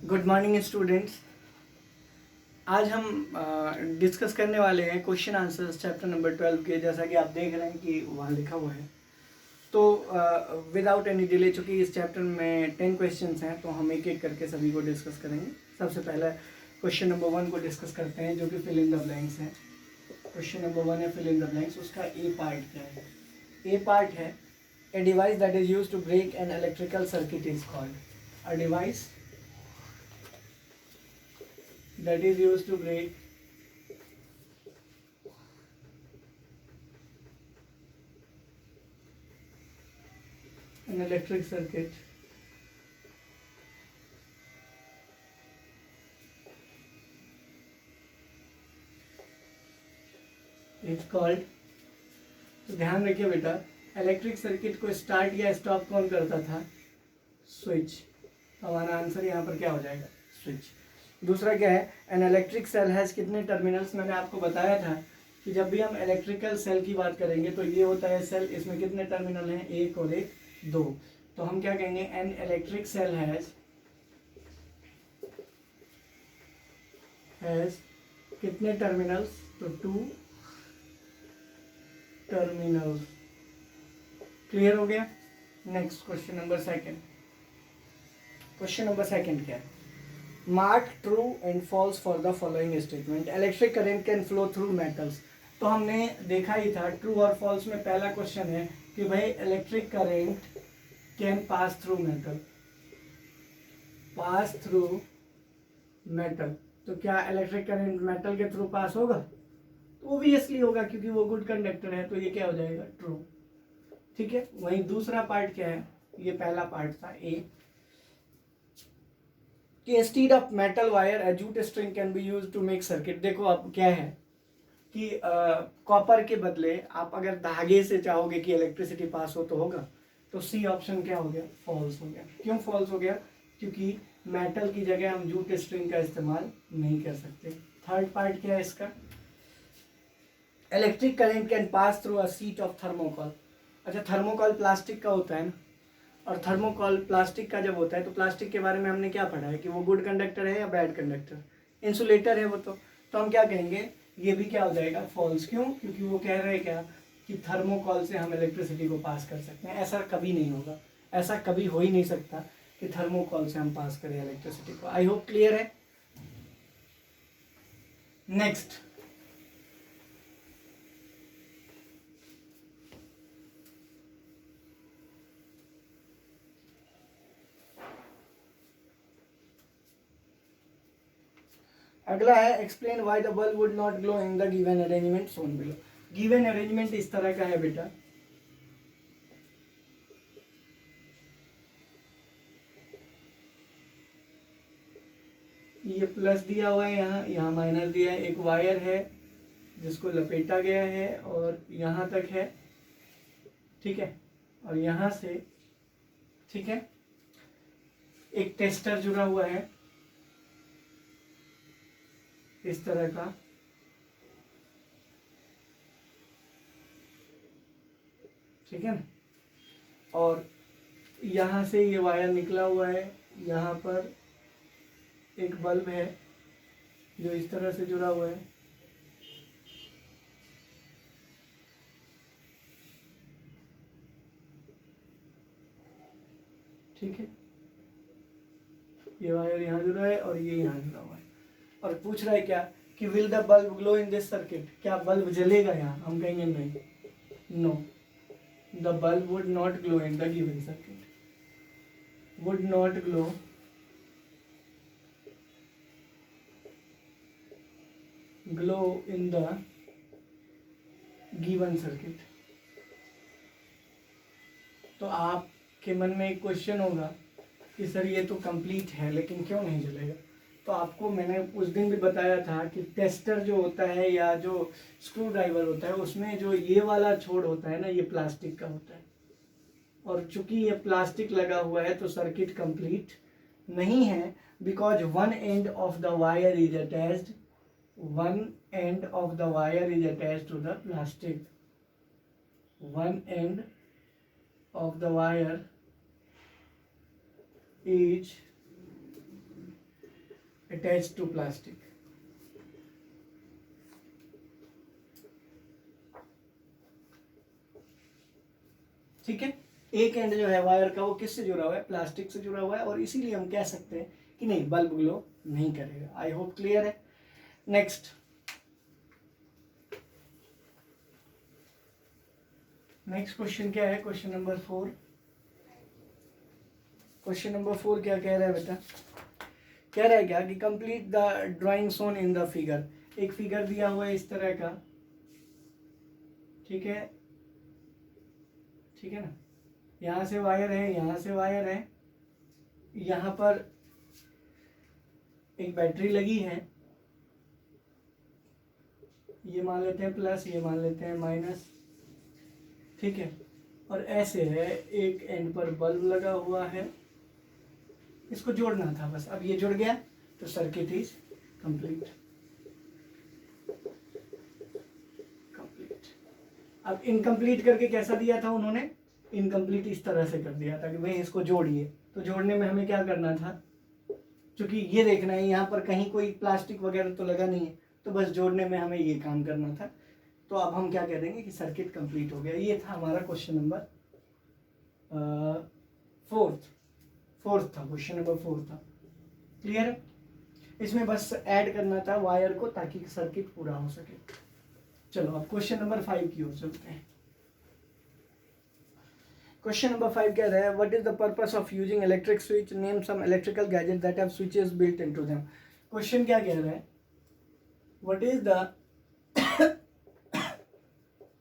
Good morning students. आज हम discuss करने वाले हैं क्वेश्चन आंसर्स चैप्टर नंबर 12 के। जैसा कि आप देख रहे हैं कि वहाँ लिखा हुआ है। तो विदाउट एनी डिले, चूँकि इस चैप्टर में 10 क्वेश्चंस हैं तो हम एक एक करके सभी को डिस्कस करेंगे। सबसे पहले क्वेश्चन नंबर 1 को डिस्कस करते हैं, जो कि फिल इन द ब्लैंक्स है। क्वेश्चन नंबर 1 है फिल इन द ब्लैंक्स। उसका ए पार्ट क्या है? ए पार्ट है a device that is use to break an electrical circuit is called. A device that is used to break an electric circuit is called। तो ध्यान रखिए बेटा, electric circuit को start या स्टॉप कौन करता था? स्विच। तो हमारा आंसर यहाँ पर क्या हो जाएगा? स्विच। दूसरा क्या है? एन इलेक्ट्रिक सेल हैज कितने टर्मिनल्स? मैंने आपको बताया था कि जब भी हम इलेक्ट्रिकल सेल की बात करेंगे तो ये होता है सेल, इसमें कितने टर्मिनल हैं? एक और एक, दो। तो हम क्या कहेंगे? एन इलेक्ट्रिक सेल हैज कितने टर्मिनल्स? तो 2 टर्मिनल्स। क्लियर हो गया? Next question number 2। Question number 2 क्या है? Mark true and false for the following statement. Electric current can flow through metals. तो हमने देखा ही था ट्रू और फॉल्स में। पहला क्वेश्चन है कि भाई electric current can pass through metal. Pass through metal. तो क्या इलेक्ट्रिक करंट मेटल के थ्रू पास होगा? तो ओब्वियसली होगा, क्योंकि वो गुड कंडक्टर है। तो ये क्या हो जाएगा? ट्रू। ठीक है। वहीं दूसरा पार्ट क्या है? ये पहला पार्ट था ए, कि instead of metal wire a jute string can be used to make circuit। देखो अब क्या है कि कॉपर के बदले आप अगर धागे से चाहोगे कि इलेक्ट्रिसिटी पास हो तो होगा। तो सी ऑप्शन क्या हो गया? फॉल्स हो गया। क्यों फॉल्स हो गया? क्योंकि मेटल की जगह हम जूट स्ट्रिंग का इस्तेमाल नहीं कर सकते। थर्ड पार्ट क्या है इसका? Electric current can pass through a sheet of thermocol. अच्छा, थर्मोकॉल प्लास्टिक का होता है ना, और थर्मोकॉल प्लास्टिक का जब होता है तो प्लास्टिक के बारे में हमने क्या पढ़ा है कि वो गुड कंडक्टर है या बैड कंडक्टर? इंसुलेटर है वो। तो हम क्या कहेंगे? ये भी क्या हो जाएगा? फॉल्स। क्यों? क्योंकि वो कह रहे हैं क्या कि थर्मोकॉल से हम इलेक्ट्रिसिटी को पास कर सकते हैं। ऐसा कभी नहीं होगा, ऐसा कभी हो ही नहीं सकता कि थर्मोकॉल से हम पास करें इलेक्ट्रिसिटी को। आई होप क्लियर है। नेक्स्ट, अगला है explain why the bulb would not glow in the given arrangement shown below. Given arrangement इस तरह का है बेटा, ये प्लस दिया हुआ है, यहाँ माइनस दिया है। एक वायर है जिसको लपेटा गया है और यहाँ तक है, ठीक है, और यहाँ से, ठीक है, एक टेस्टर जुड़ा हुआ है इस तरह का, ठीक है ना, और यहाँ से ये वायर निकला हुआ है। यहाँ पर एक बल्ब है जो इस तरह से जुड़ा हुआ है, ठीक है। ये वायर यहाँ जुड़ा है और ये यहाँ जुड़ा हुआ है, और पूछ रहा है क्या कि will the bulb glow in this circuit. क्या बल्ब जलेगा यहाँ? हम कहेंगे नहीं, no, the bulb would not glow in the given circuit, would not glow in the given circuit। तो आपके मन में एक क्वेश्चन होगा कि सर ये तो कंप्लीट है लेकिन क्यों नहीं जलेगा? तो आपको मैंने उस दिन भी बताया था कि टेस्टर जो होता है या जो स्क्रू ड्राइवर होता है उसमें जो ये वाला छोर होता है ना, ये प्लास्टिक का होता है, और चूंकि ये प्लास्टिक लगा हुआ है तो सर्किट कंप्लीट नहीं है, because one end of the wire is attached, one end of the wire is attached to the plastic, one end of the wire is attach to plastic. ठीक है, एक एंड जो है वायर का वो किससे जुड़ा हुआ है, प्लास्टिक से जुड़ा हुआ है, और इसीलिए हम कह सकते हैं कि नहीं बल्ब ग्लो नहीं करेगा। आई होप क्लियर है। नेक्स्ट क्वेश्चन क्या है, क्वेश्चन नंबर 4। क्वेश्चन नंबर 4 क्या कह रहा है बेटा, कह रहा है क्या कि complete the drawing shown in the figure. एक फिगर दिया हुआ है इस तरह का, ठीक है, ठीक है ना, यहाँ से वायर है, यहाँ से वायर है, यहाँ पर एक बैटरी लगी है, ये मान लेते हैं प्लस, ये मान लेते हैं माइनस, ठीक है, और ऐसे है, एक एंड पर बल्ब लगा हुआ है, इसको जोड़ना था बस। अब ये जुड़ गया तो सर्किट इज कंप्लीट। अब इनकम्प्लीट करके कैसा दिया था उन्होंने, इनकम्प्लीट इस तरह से कर दिया था कि भाई इसको जोड़िए। तो जोड़ने में हमें क्या करना था, क्योंकि ये देखना है यहाँ पर कहीं कोई प्लास्टिक वगैरह तो लगा नहीं है, तो बस जोड़ने में हमें ये काम करना था। तो अब हम क्या कह देंगे कि सर्किट कंप्लीट हो गया। ये था हमारा क्वेश्चन नंबर 4 था, क्वेश्चन नंबर 4 था। क्लियर है, इसमें बस ऐड करना था वायर को ताकि सर्किट पूरा हो सके। चलो अब क्वेश्चन नंबर 5 की ओर चलते हैं। क्वेश्चन नंबर 5 कह रहा है what is the purpose of using electric switch, name some electrical gadget that have switches built into them. Question क्या कह रहा है, what is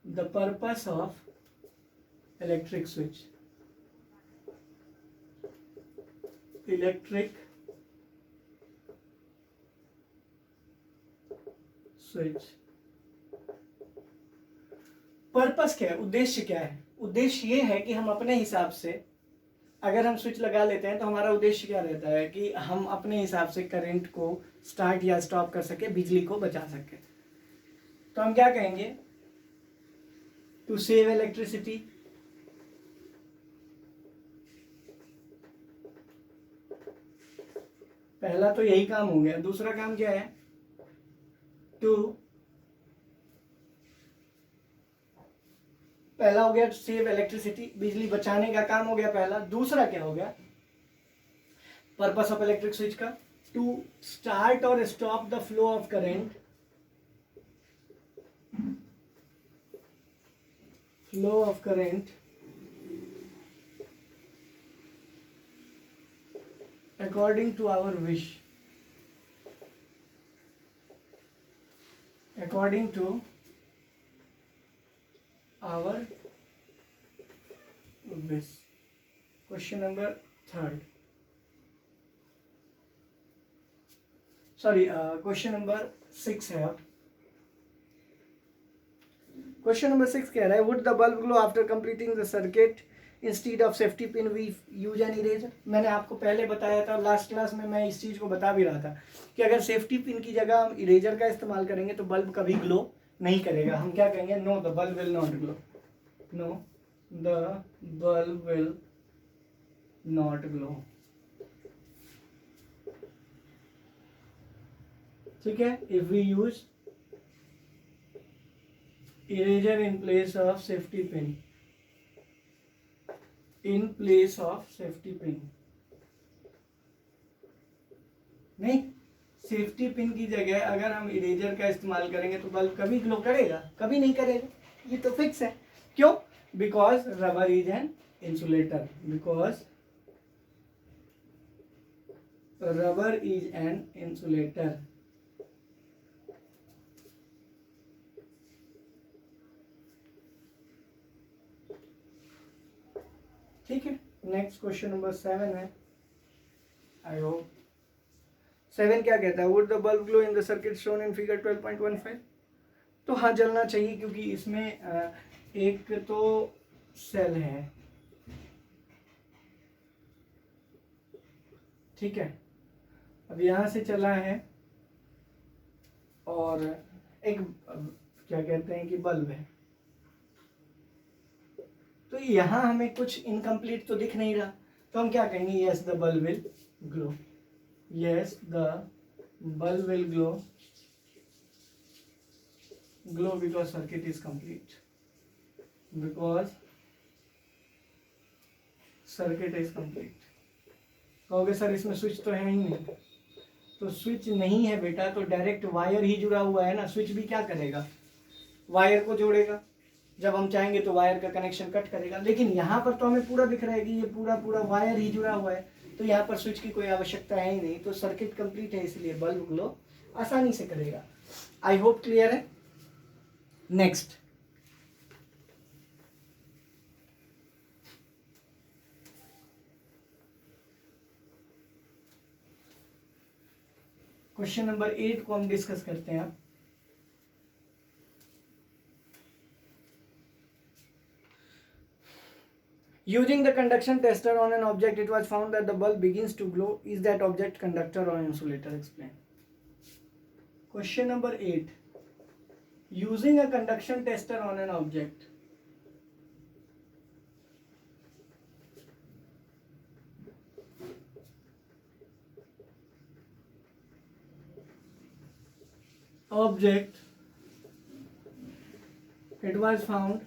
the purpose of electric switch, electric switch. Purpose क्या है, उद्देश्य क्या है? उद्देश्य ये है कि हम अपने हिसाब से अगर हम स्विच लगा लेते हैं तो हमारा उद्देश्य क्या रहता है कि हम अपने हिसाब से करंट को स्टार्ट या स्टॉप कर सके, बिजली को बचा सके। तो हम क्या कहेंगे, टू सेव इलेक्ट्रिसिटी, पहला तो यही काम हो गया। दूसरा काम क्या है, पहला हो गया सेव इलेक्ट्रिसिटी, बिजली बचाने का काम हो गया पहला। दूसरा क्या हो गया, पर्पस ऑफ इलेक्ट्रिक स्विच का, टू स्टार्ट और stop the flow of current, according to our wish, according to our wish। Question number 3, sorry question number 6 है। अब क्वेश्चन नंबर 6 कह रहा है would the bulb glow after completing the circuit instead of safety pin we use an eraser. मैंने आपको पहले बताया था, लास्ट क्लास में मैं इस चीज़ को बता भी रहा था कि अगर सेफ्टी पिन की जगह हम इरेजर का इस्तेमाल करेंगे तो बल्ब कभी ग्लो नहीं करेगा। हम क्या कहेंगे, no the bulb will not glow, no the bulb will not glow. ठीक है, if we use eraser in place of safety pin, in place of safety pin, नहीं, सेफ्टी पिन की जगह अगर हम इरेजर का इस्तेमाल करेंगे तो बल्ब कभी ग्लो करेगा? कभी नहीं करेगा, ये तो फिक्स है। क्यों? Because rubber is an insulator, because rubber is an insulator. ठीक है, नेक्स्ट क्वेश्चन नंबर 7 है। आई होप 7 क्या कहता है, would the bulb glow in the circuit shown in figure 12.15। तो हाँ, जलना चाहिए क्योंकि इसमें एक तो सेल है, ठीक है, अब यहाँ से चला है और एक क्या कहते हैं कि बल्ब है, तो यहाँ हमें कुछ इनकम्प्लीट तो दिख नहीं रहा, तो हम क्या कहेंगे, yes the bulb will glow, yes the bulb will glow because circuit is complete, because circuit is complete. कहोगे सर इसमें स्विच तो है ही नहीं, तो स्विच नहीं है बेटा तो डायरेक्ट वायर ही जुड़ा हुआ है ना। स्विच भी क्या करेगा, वायर को जोड़ेगा, जब हम चाहेंगे तो वायर का कनेक्शन कट करेगा। लेकिन यहाँ पर तो हमें पूरा दिख रहा है कि ये पूरा पूरा वायर ही जुड़ा हुआ है, तो यहाँ पर स्विच की कोई आवश्यकता है ही नहीं, तो सर्किट कंप्लीट है, इसलिए बल्ब ग्लो आसानी से करेगा। आई होप क्लियर है। नेक्स्ट, क्वेश्चन नंबर 8 को हम डिस्कस करते हैं। Using the conduction tester on an object, it was found that the bulb begins to glow. Is that object conductor or insulator? Explain. Question number 8. Using a conduction tester on an object, it was found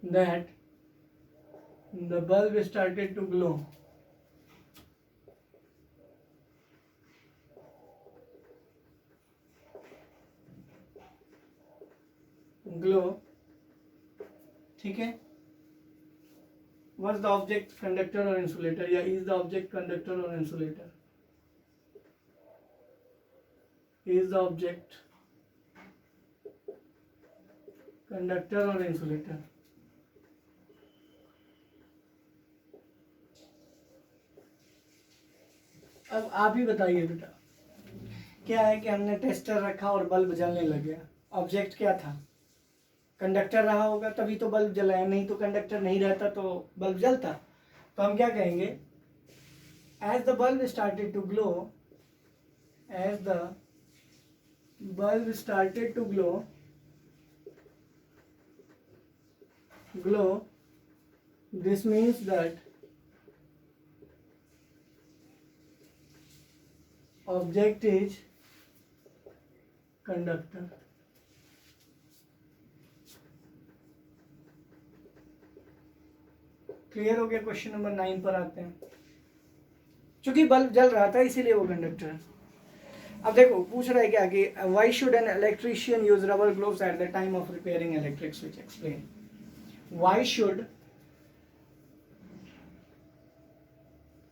that the bulb started to glow. ठीक है। Was the object conductor or insulator, या is the object conductor or insulator? Is the object conductor or insulator? अब आप ही बताइए बेटा, क्या है कि हमने टेस्टर रखा और बल्ब जलने लग गया, ऑब्जेक्ट क्या था, कंडक्टर रहा होगा तभी तो बल्ब जला है, नहीं तो कंडक्टर नहीं रहता तो बल्ब जलता। तो हम क्या कहेंगे, as the bulb started to glow, as the bulb started to glow, this means that object is conductor। Clear हो गया। क्वेश्चन नंबर 9 पर आते हैं। चूंकि बल्ब जल रहा था इसीलिए वो कंडक्टर है। अब देखो पूछ रहा है क्या कि why should an electrician use rubber gloves at the time of repairing electric switch? Explain. Why should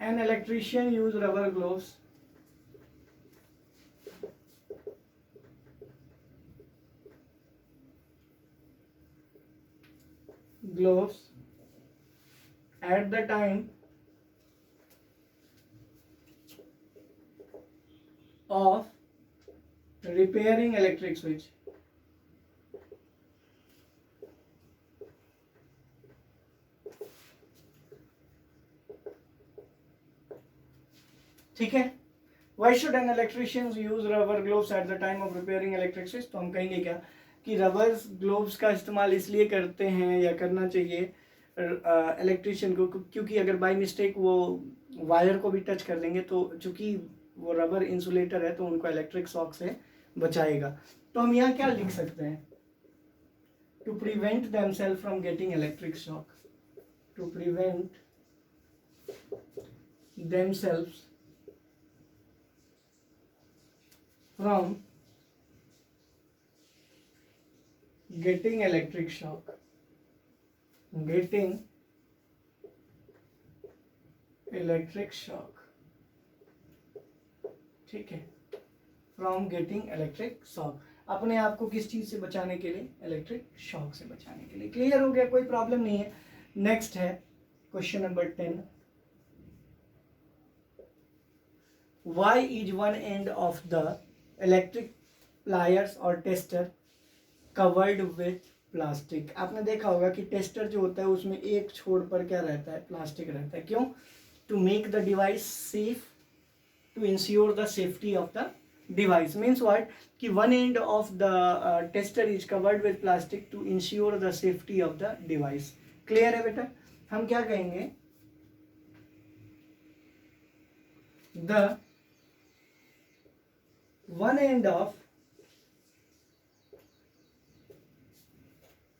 an electrician use rubber gloves at the time of repairing electric switch? ठीक है। Why should an electrician use rubber gloves at the time of repairing electric switch? तो हम कहेंगे क्या कि rubber gloves का इस्तेमाल इसलिए करते हैं या करना चाहिए इलेक्ट्रिशियन को, क्योंकि अगर बाय मिस्टेक वो वायर को भी टच कर देंगे तो चूंकि वो रबर इंसुलेटर है तो उनको इलेक्ट्रिक शॉक से बचाएगा। तो हम यहाँ क्या लिख सकते हैं, to prevent themselves from getting electric shock, to prevent themselves from getting electric shock, getting electric shock, ठीक है, फ्रॉम गेटिंग इलेक्ट्रिक शॉक, अपने आप को किस चीज से बचाने के लिए, इलेक्ट्रिक शॉक से बचाने के लिए। क्लियर हो गया, कोई प्रॉब्लम नहीं है। नेक्स्ट है question number 10। Why is one end of the electric pliers और टेस्टर कवर्ड विथ प्लास्टिक? आपने देखा होगा कि टेस्टर जो होता है उसमें एक छोर पर क्या रहता है, प्लास्टिक रहता है। क्यों? To make the device safe, to ensure the safety of the device. Means what कि one end of the tester is covered with plastic to ensure the safety of the device. Clear है बेटा? हम क्या कहेंगे, the one end of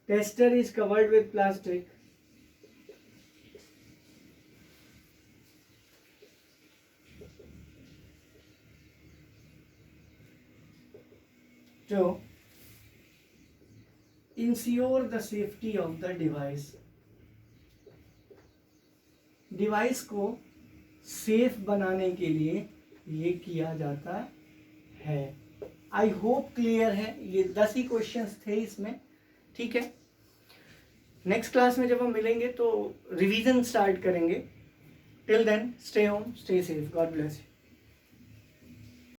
tester is covered with plastic to ensure the safety of the device. Device को safe बनाने के लिए ये किया जाता है। आई होप क्लियर है। ये 10 ही क्वेश्चंस थे इसमें, ठीक है। नेक्स्ट क्लास में जब हम मिलेंगे तो रिवीजन स्टार्ट करेंगे। Till then stay home, stay safe, God bless you.